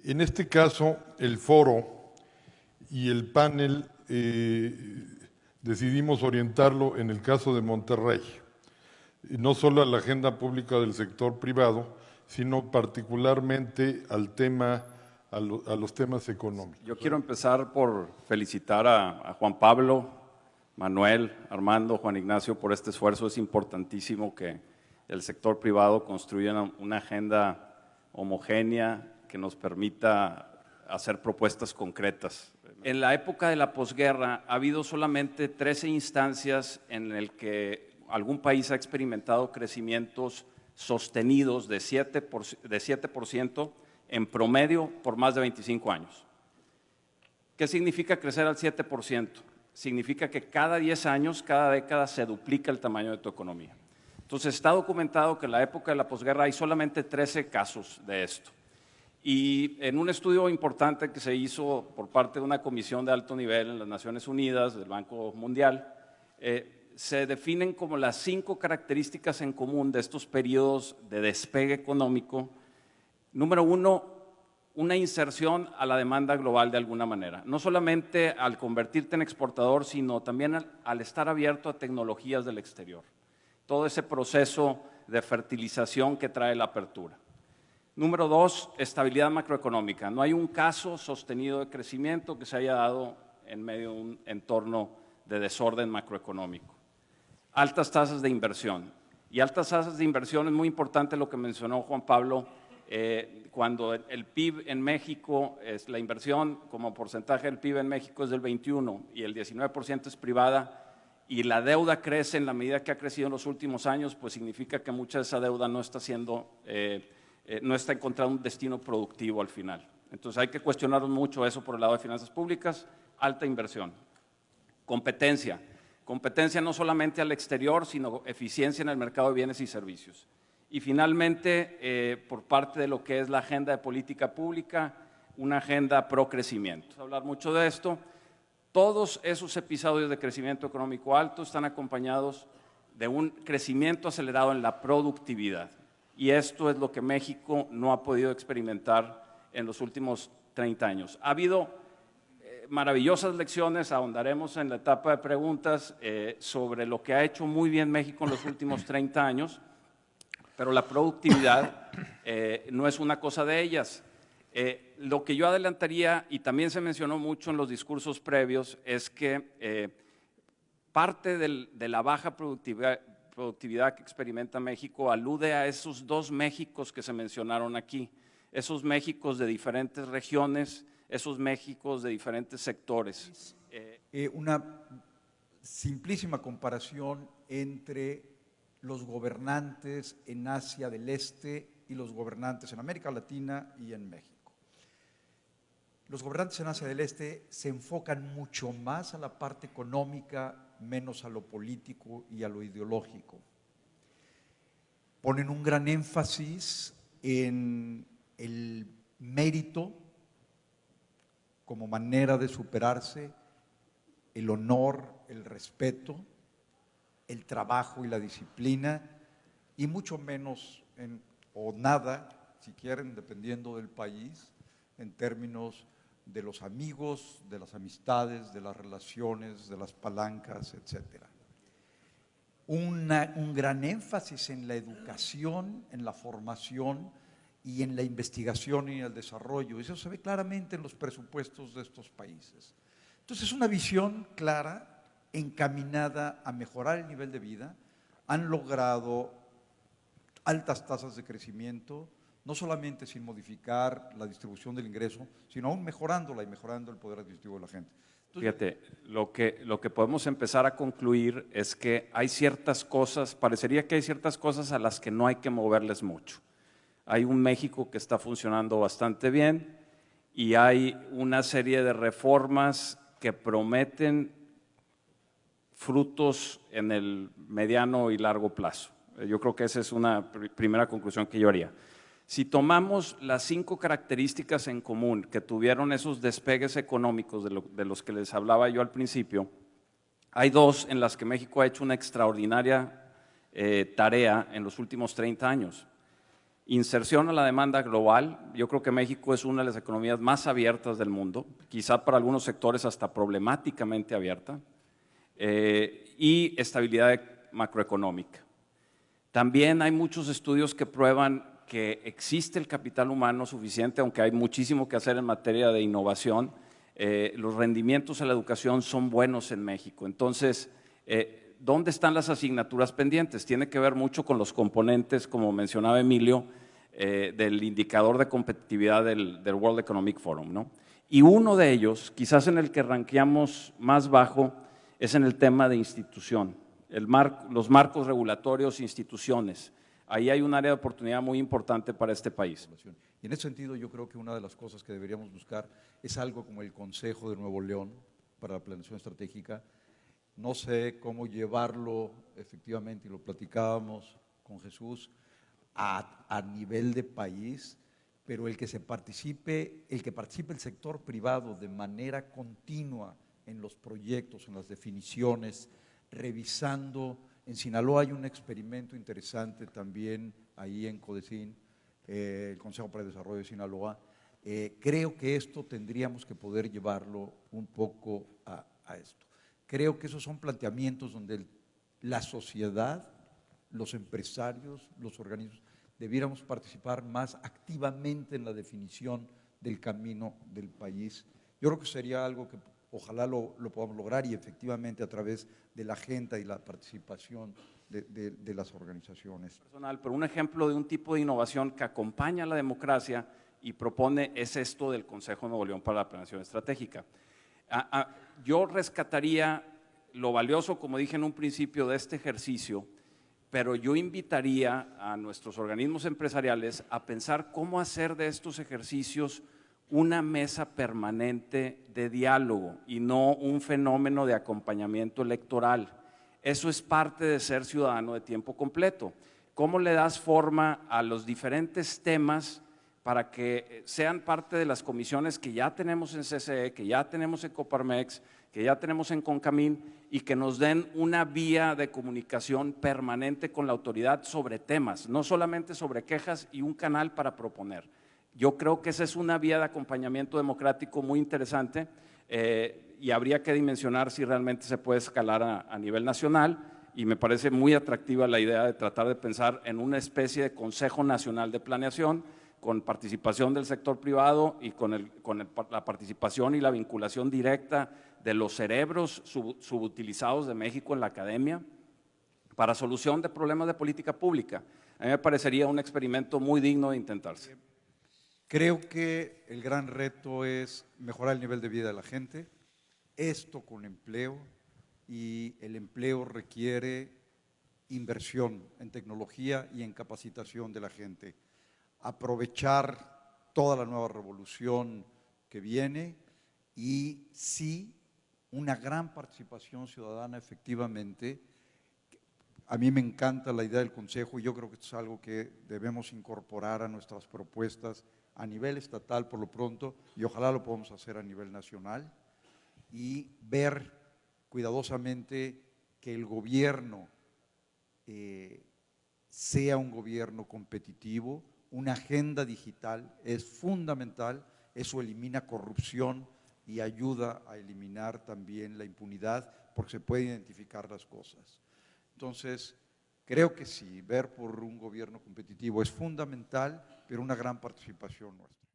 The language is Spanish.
En este caso, el foro y el panel decidimos orientarlo en el caso de Monterrey, y no solo a la agenda pública del sector privado, sino particularmente al tema, a los temas económicos. Yo quiero empezar por felicitar a Juan Pablo, Manuel, Armando, Juan Ignacio por este esfuerzo. Es importantísimo que el sector privado construya una agenda homogénea que nos permita hacer propuestas concretas. En la época de la posguerra ha habido solamente 13 instancias en el que algún país ha experimentado crecimientos sostenidos de 7% en promedio por más de 25 años. ¿Qué significa crecer al 7%? Significa que cada 10 años, cada década se duplica el tamaño de tu economía. Entonces está documentado que en la época de la posguerra hay solamente 13 casos de esto. Y en un estudio importante que se hizo por parte de una comisión de alto nivel en las Naciones Unidas, del Banco Mundial, se definen como las 5 características en común de estos periodos de despegue económico. Número 1, una inserción a la demanda global de alguna manera. No solamente al convertirte en exportador, sino también al estar abierto a tecnologías del exterior. Todo ese proceso de fertilización que trae la apertura. Número 2, estabilidad macroeconómica. No hay un caso sostenido de crecimiento que se haya dado en medio de un entorno de desorden macroeconómico. Altas tasas de inversión. Y altas tasas de inversión es muy importante lo que mencionó Juan Pablo, cuando el PIB en México, la inversión como porcentaje del PIB en México es del 21% y el 19% es privada, y la deuda crece en la medida que ha crecido en los últimos años, pues significa que mucha de esa deuda no está no está encontrando un destino productivo al final. Entonces hay que cuestionar mucho eso por el lado de finanzas públicas. Alta inversión. Competencia. Competencia no solamente al exterior, sino eficiencia en el mercado de bienes y servicios. Y finalmente, por parte de lo que es la agenda de política pública, una agenda pro crecimiento. Vamos a hablar mucho de esto. Todos esos episodios de crecimiento económico alto están acompañados de un crecimiento acelerado en la productividad. Y esto es lo que México no ha podido experimentar en los últimos 30 años. Ha habido maravillosas lecciones, ahondaremos en la etapa de preguntas sobre lo que ha hecho muy bien México en los últimos 30 años, pero la productividad no es una cosa de ellas. Lo que yo adelantaría, y también se mencionó mucho en los discursos previos, es que parte de la baja productividad que experimenta México alude a esos 2 Méxicos que se mencionaron aquí, esos Méxicos de diferentes regiones, esos Méxicos de diferentes sectores. Una simplísima comparación entre los gobernantes en Asia del Este y los gobernantes en América Latina y en México. Los gobernantes en Asia del Este se enfocan mucho más a la parte económica, menos a lo político y a lo ideológico. Ponen un gran énfasis en el mérito como manera de superarse, el honor, el respeto, el trabajo y la disciplina, y mucho menos o nada, si quieren, dependiendo del país, en términos de los amigos, de las amistades, de las relaciones, de las palancas, etc. Un gran énfasis en la educación, en la formación y en la investigación y el desarrollo. Eso se ve claramente en los presupuestos de estos países. Entonces, es una visión clara, encaminada a mejorar el nivel de vida. Han logrado altas tasas de crecimiento, no solamente sin modificar la distribución del ingreso, sino aún mejorándola y mejorando el poder adquisitivo de la gente. Entonces, fíjate, lo que podemos empezar a concluir es que hay ciertas cosas, parecería que hay ciertas cosas a las que no hay que moverles mucho. Hay un México que está funcionando bastante bien y hay una serie de reformas que prometen frutos en el mediano y largo plazo. Yo creo que esa es una primera conclusión que yo haría. Si tomamos las 5 características en común que tuvieron esos despegues económicos de los que les hablaba yo al principio, hay 2 en las que México ha hecho una extraordinaria tarea en los últimos 30 años. Inserción a la demanda global. Yo creo que México es una de las economías más abiertas del mundo, quizá para algunos sectores hasta problemáticamente abierta, y estabilidad macroeconómica. También hay muchos estudios que prueban que existe el capital humano suficiente, aunque hay muchísimo que hacer en materia de innovación. Los rendimientos a la educación son buenos en México. Entonces, ¿dónde están las asignaturas pendientes? Tiene que ver mucho con los componentes, como mencionaba Emilio, del indicador de competitividad del World Economic Forum, ¿no? Y uno de ellos, quizás en el que ranqueamos más bajo, es en el tema de institución, los marcos regulatorios, instituciones. Ahí hay un área de oportunidad muy importante para este país. Y en ese sentido yo creo que una de las cosas que deberíamos buscar es algo como el Consejo de Nuevo León para la Planeación Estratégica. No sé cómo llevarlo efectivamente, y lo platicábamos con Jesús, a nivel de país, pero el que participe el sector privado de manera continua en los proyectos, en las definiciones, revisando. En Sinaloa hay un experimento interesante también, ahí en CODECIN, el Consejo para el Desarrollo de Sinaloa. Creo que esto tendríamos que poder llevarlo un poco a esto. Creo que esos son planteamientos donde la sociedad, los empresarios, los organismos, debiéramos participar más activamente en la definición del camino del país. Yo creo que sería algo que ojalá lo podamos lograr, y efectivamente a través de la agenda y la participación de las organizaciones. Personal, pero un ejemplo de un tipo de innovación que acompaña a la democracia y propone es esto del Consejo de Nuevo León para la Planeación Estratégica. Yo rescataría lo valioso, como dije en un principio, de este ejercicio, pero yo invitaría a nuestros organismos empresariales a pensar cómo hacer de estos ejercicios una mesa permanente de diálogo y no un fenómeno de acompañamiento electoral. Eso es parte de ser ciudadano de tiempo completo. ¿Cómo le das forma a los diferentes temas para que sean parte de las comisiones que ya tenemos en CCE, que ya tenemos en Coparmex, que ya tenemos en Concamín, y que nos den una vía de comunicación permanente con la autoridad sobre temas, no solamente sobre quejas, y un canal para proponer? Yo creo que esa es una vía de acompañamiento democrático muy interesante, y habría que dimensionar si realmente se puede escalar a nivel nacional, y me parece muy atractiva la idea de tratar de pensar en una especie de Consejo Nacional de Planeación con participación del sector privado y con la participación y la vinculación directa de los cerebros subutilizados de México en la academia para solución de problemas de política pública. A mí me parecería un experimento muy digno de intentarse. Creo que el gran reto es mejorar el nivel de vida de la gente, esto con empleo, y el empleo requiere inversión en tecnología y en capacitación de la gente. Aprovechar toda la nueva revolución que viene, y sí, una gran participación ciudadana efectivamente. A mí me encanta la idea del Consejo, y yo creo que esto es algo que debemos incorporar a nuestras propuestas a nivel estatal por lo pronto, y ojalá lo podamos hacer a nivel nacional, y ver cuidadosamente que el gobierno sea un gobierno competitivo. Una agenda digital es fundamental, eso elimina corrupción y ayuda a eliminar también la impunidad, porque se pueden identificar las cosas. Entonces, creo que sí, ver por un gobierno competitivo es fundamental, pero una gran participación nuestra.